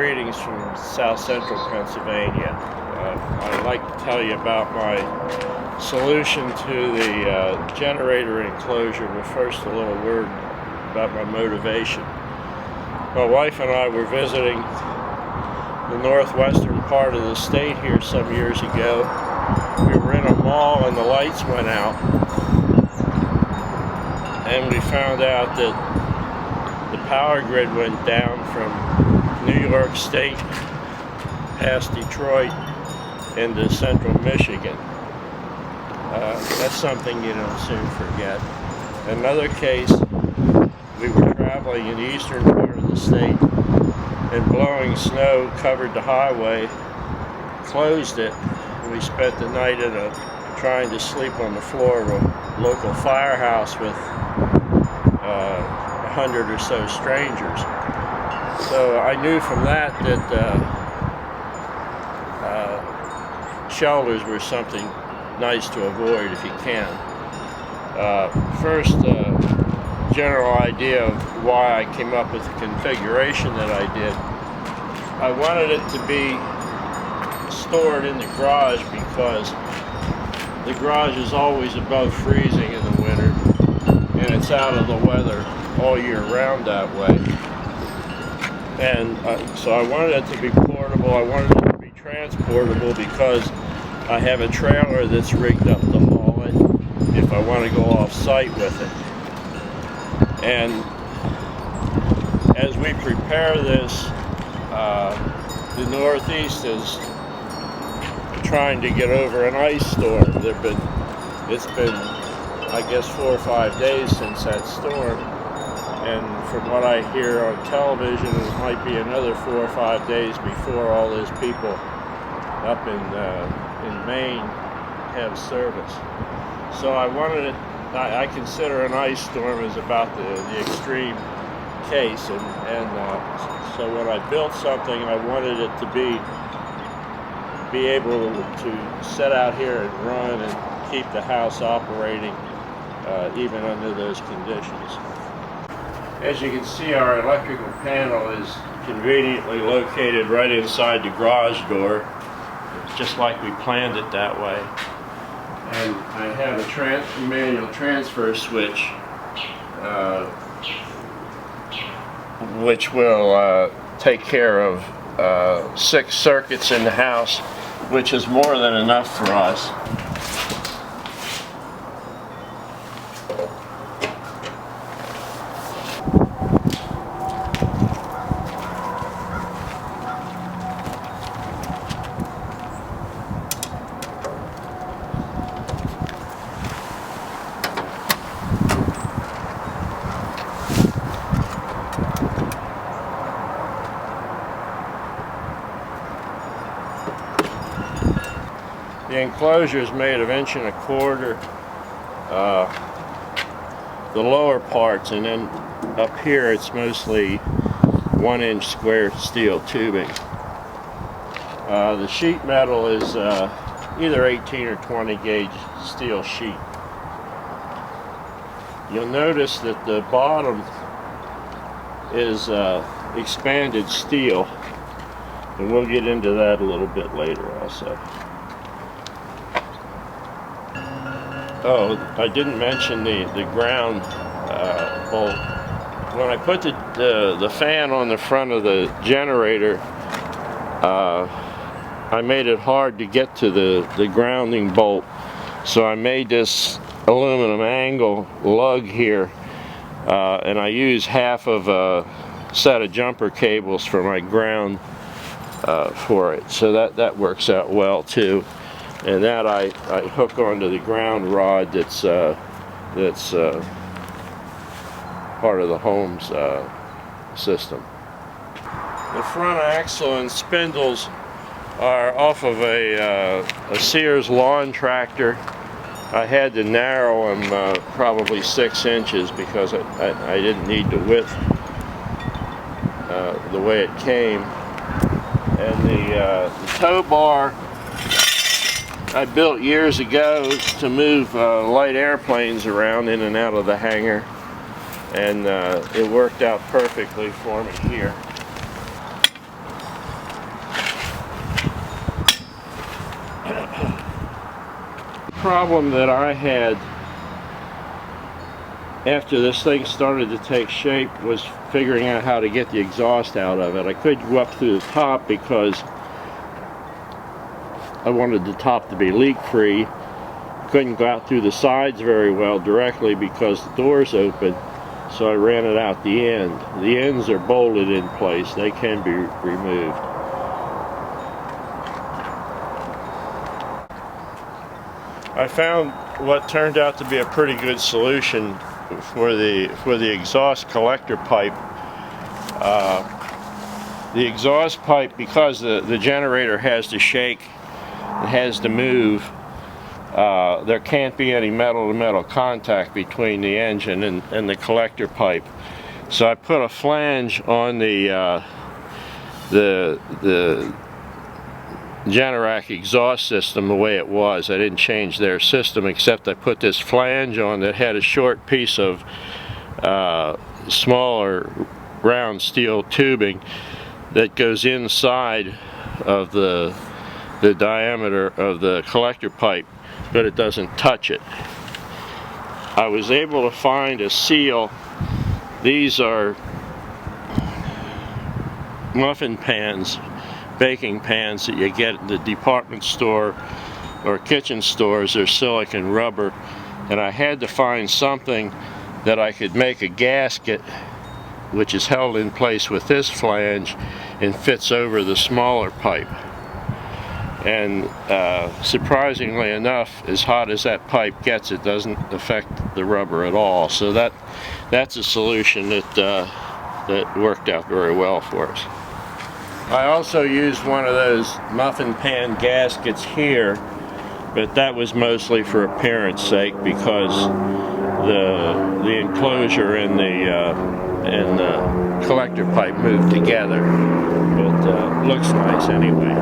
Greetings from South Central Pennsylvania. I'd like to tell you about my solution to the generator enclosure, but first a little word about my motivation. My wife and I were visiting the northwestern part of the state here some years ago. We were in a mall and the lights went out, and we found out that the power grid went down from New York State past Detroit into central Michigan. That's something you don't soon forget. Another case, we were traveling in the eastern part of the state and blowing snow covered the highway, closed it. We spent the night trying to sleep on the floor of a local firehouse with 100 or so strangers. So I knew from that shelters were something nice to avoid if you can. First, general idea of why I came up with the configuration that I did. I wanted it to be stored in the garage because the garage is always above freezing in the winter, and it's out of the weather all year round that way. And so I wanted it to be portable. I wanted it to be transportable because I have a trailer that's rigged up to haul it if I want to go off site with it. And as we prepare this, the Northeast is trying to get over an ice storm. It's been, I guess, 4 or 5 days since that storm. And from what I hear on television, it might be another 4 or 5 days before all those people up in Maine have service. So I consider an ice storm as about the extreme case. So when I built something, I wanted it to be able to set out here and run and keep the house operating even under those conditions. As you can see, our electrical panel is conveniently located right inside the garage door, just like we planned it that way. And I have a manual transfer switch, which will take care of 6 circuits in the house, which is more than enough for us. The enclosure is made of 1.25 inches, the lower parts, and then up here it's mostly 1-inch square steel tubing. The sheet metal is either 18 or 20 gauge steel sheet. You'll notice that the bottom is expanded steel, and we'll get into that a little bit later also. Oh, I didn't mention the ground bolt. When I put the fan on the front of the generator, I made it hard to get to the grounding bolt. So I made this aluminum angle lug here, and I use half of a set of jumper cables for my ground for it. So that works out well too. And that I hook onto the ground rod that's part of the home's system. The front axle and spindles are off of a Sears lawn tractor. I had to narrow them probably 6 inches because I didn't need the width the way it came. And the tow bar I built years ago to move light airplanes around in and out of the hangar, and it worked out perfectly for me here. problem that I had after this thing started to take shape was figuring out how to get the exhaust out of it. I couldn't go up through the top because I wanted the top to be leak-free. Couldn't go out through the sides very well directly because the door's open, so I ran it out the end. The ends are bolted in place. They can be removed. I found what turned out to be a pretty good solution for the exhaust collector pipe. The exhaust pipe, because the generator has to shake, it has to move, there can't be any metal-to-metal contact between the engine and the collector pipe. So I put a flange on the Generac exhaust system the way it was. I didn't change their system, except I put this flange on that had a short piece of smaller round steel tubing that goes inside of the diameter of the collector pipe, but it doesn't touch it. I was able to find a seal. These are muffin pans, baking pans that you get in the department store or kitchen stores. They're silicone rubber, and I had to find something that I could make a gasket which is held in place with this flange and fits over the smaller pipe. And surprisingly enough, as hot as that pipe gets, it doesn't affect the rubber at all. So that's a solution that worked out very well for us. I also used one of those muffin pan gaskets here, but that was mostly for appearance sake because the enclosure and the collector pipe move together. But looks nice anyway.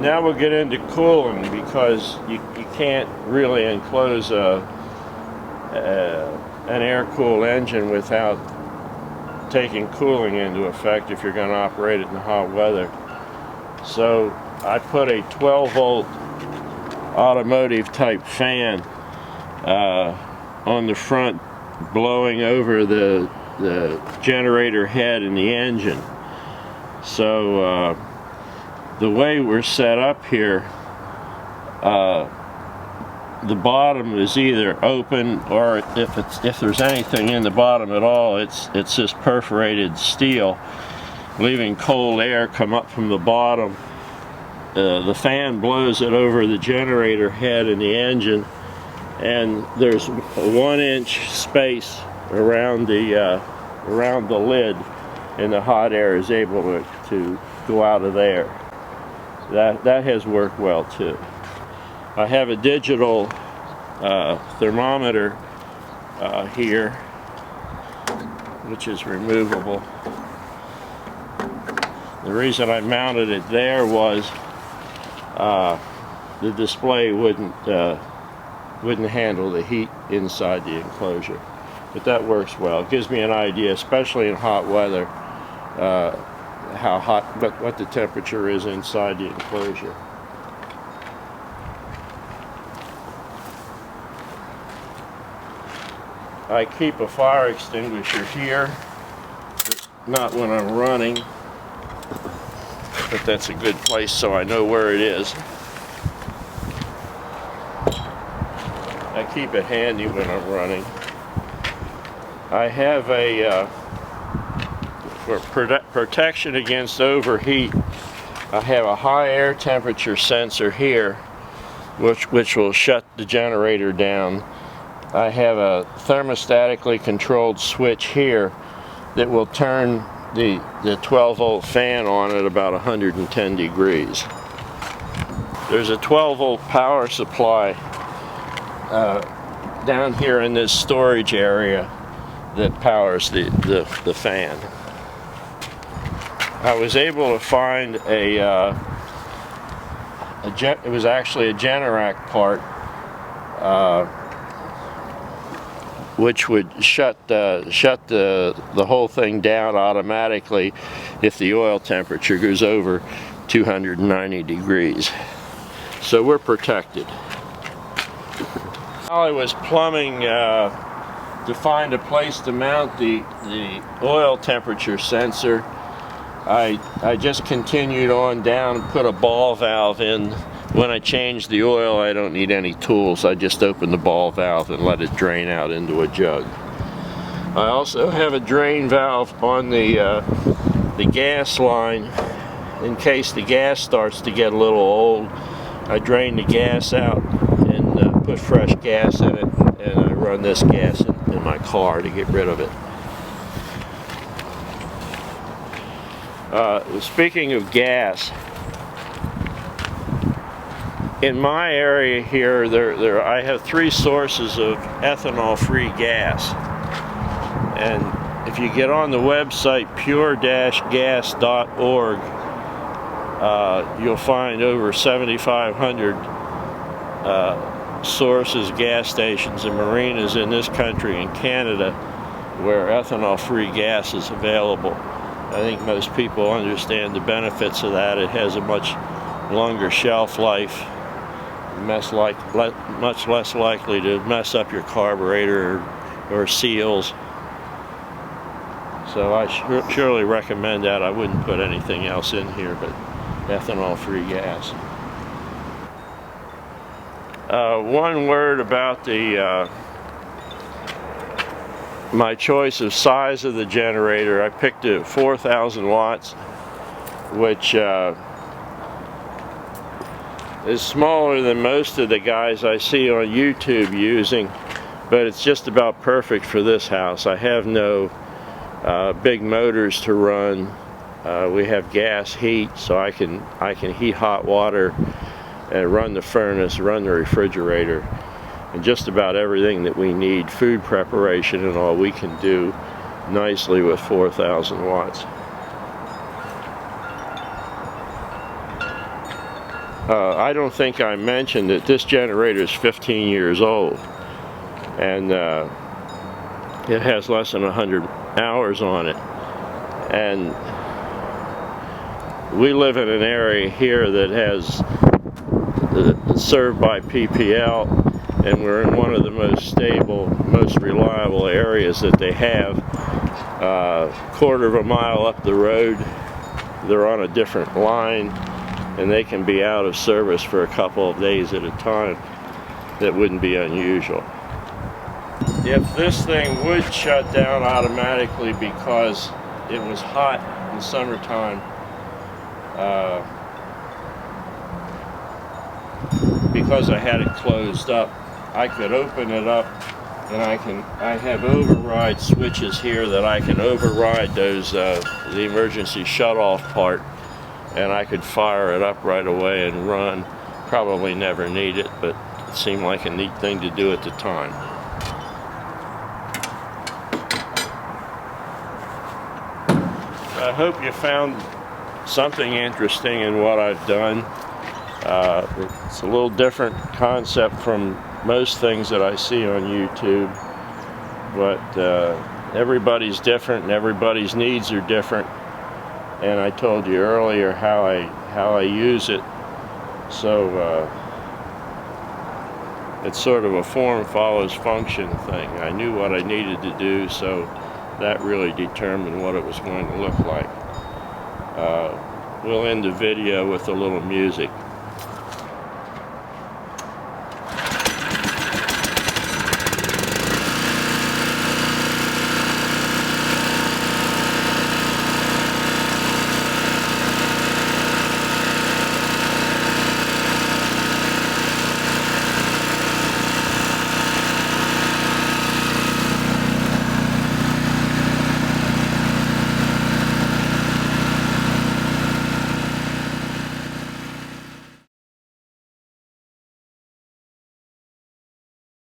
Now we'll get into cooling, because you can't really enclose an air-cooled engine without taking cooling into effect if you're going to operate it in hot weather. So I put a 12-volt automotive type fan on the front, blowing over the generator head and the engine. So the way we're set up here, the bottom is either open, or if there's anything in the bottom at all, it's just perforated steel, leaving cold air come up from the bottom. The fan blows it over the generator head and the engine, and there's a 1-inch space around the lid, and the hot air is able to go out of there. That has worked well too. I have a digital thermometer here, which is removable. The reason I mounted it there was the display wouldn't handle the heat inside the enclosure, but that works well. It gives me an idea, especially in hot weather, how hot, what the temperature is inside the enclosure. I keep a fire extinguisher here, not when I'm running, but that's a good place so I know where it is. I keep it handy when I'm running. I have a for protection against overheat, I have a high air temperature sensor here, which will shut the generator down. I have a thermostatically controlled switch here that will turn the 12-volt fan on at about 110 degrees. There's a 12-volt power supply down here in this storage area that powers the fan. I was able to find it was actually a Generac part, which would shut the whole thing down automatically if the oil temperature goes over 290 degrees. So we're protected. While I was plumbing to find a place to mount the oil temperature sensor, I just continued on down and put a ball valve in. When I change the oil, I don't need any tools. I just open the ball valve and let it drain out into a jug. I also have a drain valve on the gas line in case the gas starts to get a little old. I drain the gas out and put fresh gas in it, and I run this gas in my car to get rid of it. Speaking of gas, in my area here, I have 3 sources of ethanol-free gas. And if you get on the website pure-gas.org, you'll find over 7,500 sources, gas stations, and marinas in this country and Canada where ethanol-free gas is available. I think most people understand the benefits of that. It has a much longer shelf life, much less likely to mess up your carburetor or seals. So I surely recommend that. I wouldn't put anything else in here but ethanol-free gas. One word about my choice of size of the generator. I picked a 4,000 watts, which is smaller than most of the guys I see on YouTube using, but it's just about perfect for this house. I have no big motors to run. We have gas heat, so I can heat hot water and run the furnace, run the refrigerator, and just about everything that we need, food preparation and all, we can do nicely with 4,000 watts. I don't think I mentioned that this generator is 15 years old, and it has less than 100 hours on it. And we live in an area here that has served by PPL, and we're in one of the most stable, most reliable areas that they have. Quarter of a mile up the road, they're on a different line, and they can be out of service for a couple of days at a time. That wouldn't be unusual. If this thing would shut down automatically because it was hot in the summertime, because I had it closed up, I could open it up, and I have override switches here that I can override those the emergency shut-off part, and I could fire it up right away and run. Probably never need it, but it seemed like a neat thing to do at the time. I hope you found something interesting in what I've done. It's a little different concept from most things that I see on YouTube, but everybody's different and everybody's needs are different. And I told you earlier how I use it, so it's sort of a form follows function thing. I knew what I needed to do, so that really determined what it was going to look like. We'll end the video with a little music.